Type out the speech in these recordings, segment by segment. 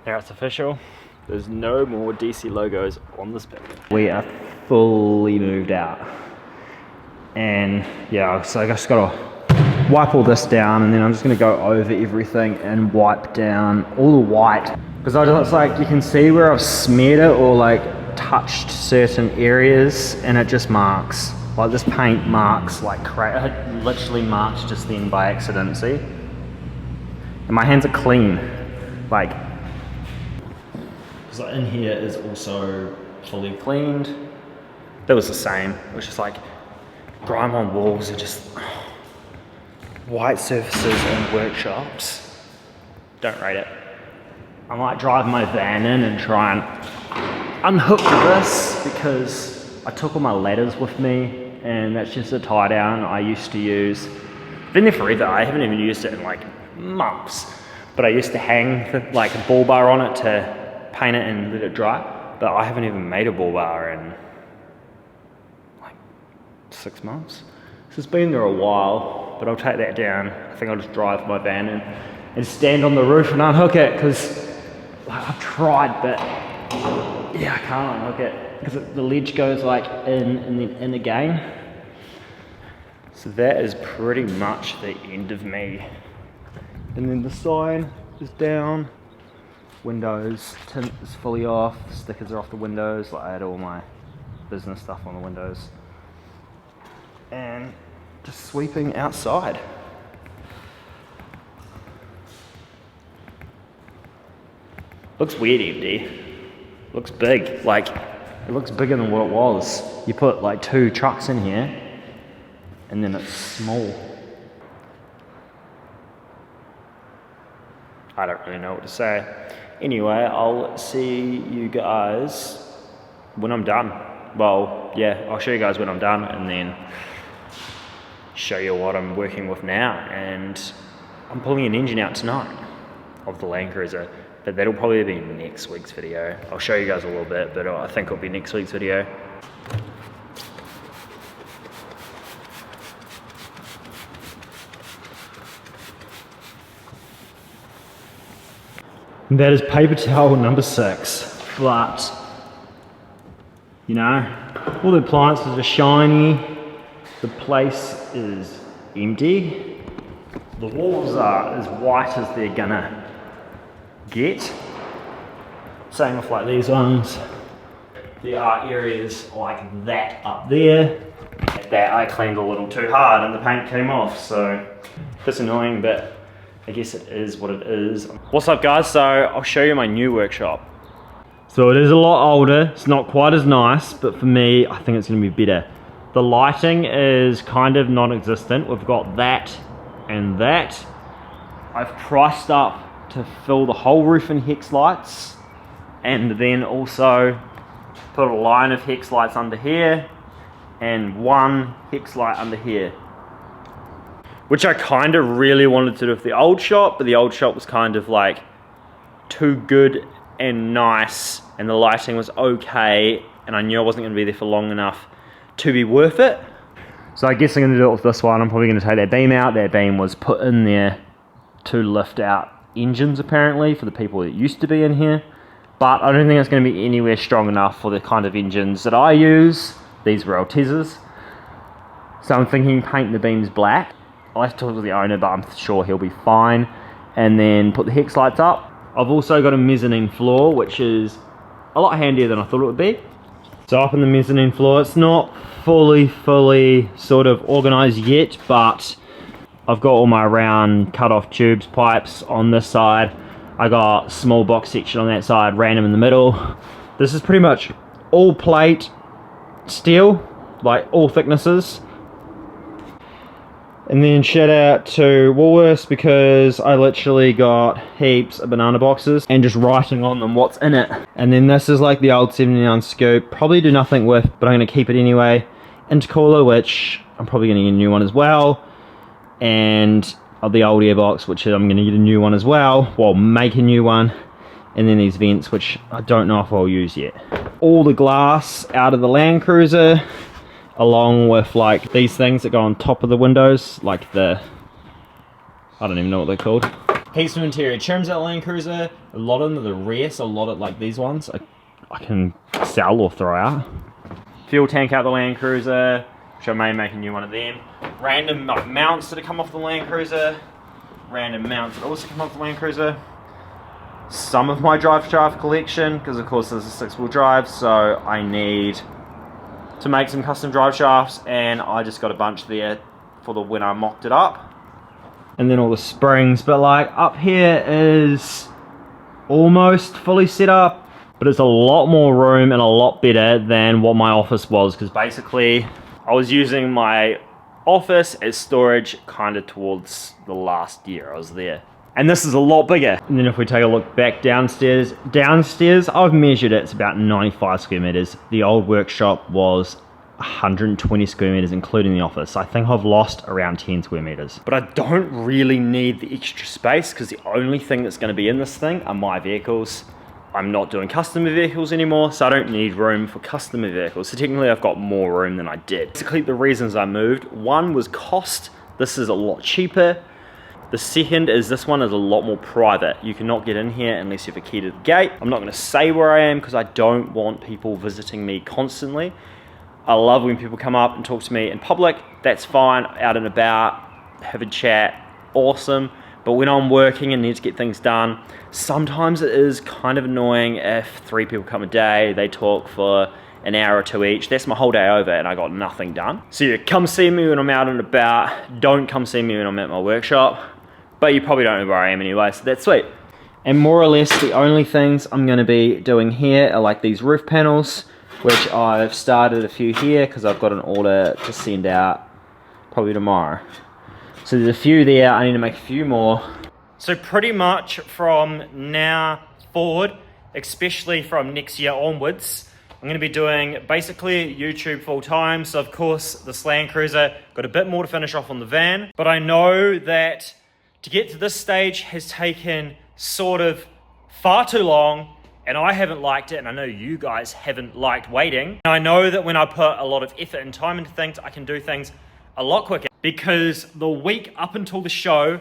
Now it's official. There's no more DC logos on this bit. We are fully moved out. And yeah, so I just gotta wipe all this down, and then I'm just gonna go over everything and wipe down all the white. Because it's like, you can see where I've smeared it or like touched certain areas, and it just marks. Like this paint marks like crazy. It literally marked just then by accident, see? And my hands are clean. Like, because in here is also fully cleaned. That was the same. It was just like grime on walls and just white surfaces in workshops. Don't rate it. I might drive my van in and try and unhook this, because I took all my ladders with me, and that's just a tie down I used to use. Been there forever. I haven't even used it in like months, but I used to hang like a bull bar on it to paint it and let it dry, but I haven't even made a bull bar in like 6 months. So it's been there a while, but I'll take that down. I think I'll just drive my van in and stand on the roof and unhook it, because like, I've tried, but yeah, I can't unhook it because the ledge goes like in and then in again. So that is pretty much the end of me. And then the sign is down, windows, tint is fully off, stickers are off the windows, like I had all my business stuff on the windows. And just sweeping outside. Looks weird empty. Looks big, like it looks bigger than what it was. You put like 2 trucks in here and then it's small. I don't really know what to say. Anyway, I'll see you guys when I'm done. Well, yeah, I'll show you guys when I'm done, and then show you what I'm working with now. And I'm pulling an engine out tonight of the Land Cruiser, but that'll probably be next week's video. I'll show you guys a little bit, but I think it'll be next week's video. And that is paper towel number 6, but you know, all the appliances are shiny, the place is empty, the walls are as white as they're gonna get. Same with like these ones. There are areas like that up there that I cleaned a little too hard and the paint came off, so it's annoying, but I guess it is what it is. What's up guys? So I'll show you my new workshop. So it is a lot older, it's not quite as nice, but for me, I think it's gonna be better. The lighting is kind of non-existent. We've got that and that. I've priced up to fill the whole roof in hex lights, and then also put a line of hex lights under here and 1 hex light under here, which I kind of really wanted to do with the old shop, but the old shop was kind of like too good and nice, and the lighting was okay, and I knew I wasn't going to be there for long enough to be worth it. So I guess I'm going to do it with this one. I'm probably going to take that beam out. That beam was put in there to lift out engines apparently for the people that used to be in here, but I don't think it's going to be anywhere strong enough for the kind of engines that I use. These were Altezas, so I'm thinking paint the beams black. I'll have to talk to the owner, but I'm sure he'll be fine. And then put the hex lights up. I've also got a mezzanine floor, which is a lot handier than I thought it would be. So up in the mezzanine floor, it's not fully sort of organized yet, but I've got all my round cut off tubes, pipes on this side. I got small box section on that side, random in the middle. This is pretty much all plate steel, like all thicknesses. And then shout out to Woolworths, because I literally got heaps of banana boxes and just writing on them what's in it. And then this is like the old 70-ounce scoop, probably do nothing with, but I'm going to keep it anyway. Intercooler, which I'm probably going to get a new one as well. And the old airbox, which I'm going to get a new one as well, well, make a new one. And then these vents, which I don't know if I'll use yet. All the glass out of the Land Cruiser, along with like these things that go on top of the windows, like the, I don't even know what they're called. Piece of interior trims at Land Cruiser. A lot of them are the rear, so a lot of like these ones I can sell or throw out. Fuel tank out the Land Cruiser, which I may make a new one of them. Random mounts that have come off the Land Cruiser. Random mounts that also come off the Land Cruiser. Some of my drive shaft collection, because of course there's a 6-wheel drive, so I need to make some custom drive shafts, and I just got a bunch there for the when I mocked it up. And then all the springs, but like up here is almost fully set up, but it's a lot more room and a lot better than what my office was, because basically I was using my office as storage kind of towards the last year I was there. And this is a lot bigger. And then if we take a look back downstairs, I've measured it, it's about 95 square meters. The old workshop was 120 square meters, including the office. I think I've lost around 10 square meters. But I don't really need the extra space, because the only thing that's gonna be in this thing are my vehicles. I'm not doing customer vehicles anymore, so I don't need room for customer vehicles. So technically I've got more room than I did. Basically the reasons I moved, one was cost. This is a lot cheaper. The second is this one is a lot more private. You cannot get in here unless you have a key to the gate. I'm not gonna say where I am because I don't want people visiting me constantly. I love when people come up and talk to me in public. That's fine, out and about, have a chat, awesome. But when I'm working and need to get things done, sometimes it is kind of annoying if 3 people come a day, they talk for an hour or 2 each. That's my whole day over and I got nothing done. So yeah, come see me when I'm out and about. Don't come see me when I'm at my workshop. But you probably don't know where I am anyway, so that's sweet. And more or less the only things I'm gonna be doing here are like these roof panels, which I've started a few here because I've got an order to send out probably tomorrow. So there's a few there, I need to make a few more. So pretty much from now forward, especially from next year onwards, I'm gonna be doing basically YouTube full time. So of course, this Land Cruiser, got a bit more to finish off on the van, but I know that to get to this stage has taken sort of far too long, and I haven't liked it, and I know you guys haven't liked waiting. And I know that when I put a lot of effort and time into things, I can do things a lot quicker, because the week up until the show,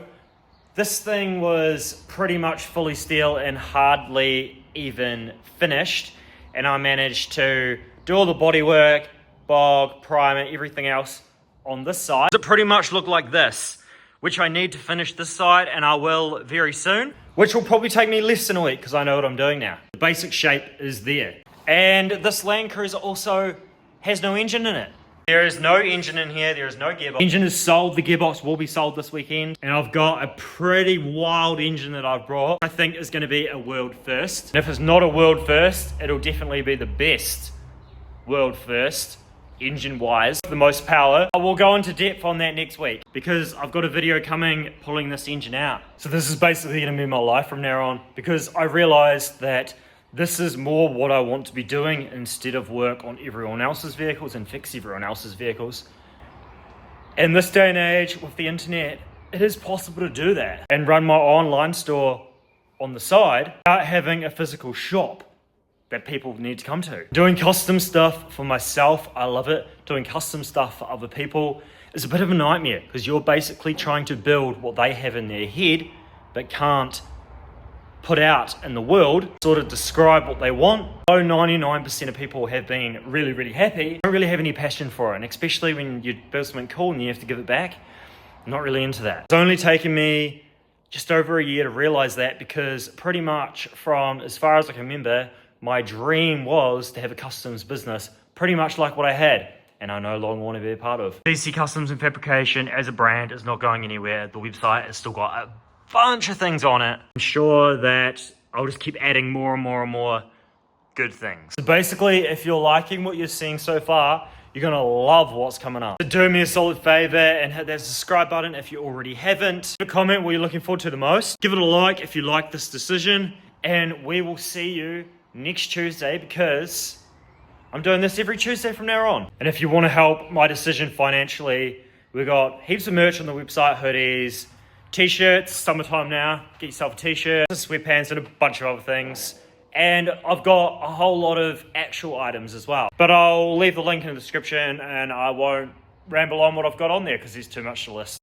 this thing was pretty much fully steel and hardly even finished, and I managed to do all the bodywork, bog, primer, everything else on this side. It pretty much looked like this, which I need to finish this side, and I will very soon, which will probably take me less than a week because I know what I'm doing now. The basic shape is there. And this Land Cruiser also has no engine in it. There is no engine in here, there is no gearbox. The engine is sold, the gearbox will be sold this weekend, and I've got a pretty wild engine that I've brought. I think is gonna be a world first. And if it's not a world first, it'll definitely be the best world first. Engine-wise, the most power. I will go into depth on that next week because I've got a video coming pulling this engine out. So this is basically going to be my life from now on, because I realized that this is more what I want to be doing instead of work on everyone else's vehicles and fix everyone else's vehicles. In this day and age with the internet, it is possible to do that and run my online store on the side without having a physical shop that people need to come to. Doing custom stuff for myself, I love it. Doing custom stuff for other people is a bit of a nightmare, because you're basically trying to build what they have in their head but can't put out in the world, sort of describe what they want. Though 99% of people have been really, really happy, don't really have any passion for it, and especially when you build something cool and you have to give it back, I'm not really into that. It's only taken me just over a year to realize that, because pretty much from as far as I can remember, my dream was to have a customs business, pretty much like what I had, and I no longer want to be a part of. DC Customs and Fabrication as a brand is not going anywhere. The website has still got a bunch of things on it. I'm sure that I'll just keep adding more and more and more good things. So basically, if you're liking what you're seeing so far, you're gonna love what's coming up. So do me a solid favor and hit that subscribe button if you already haven't. Leave a comment what you're looking forward to the most. Give it a like if you like this decision, and we will see you next Tuesday, because I'm doing this every Tuesday from now on. And if you want to help my decision financially, we've got heaps of merch on the website, hoodies, t-shirts, summertime now, get yourself a t-shirt, sweatpants and a bunch of other things. And I've got a whole lot of actual items as well. But I'll leave the link in the description, and I won't ramble on what I've got on there because there's too much to list.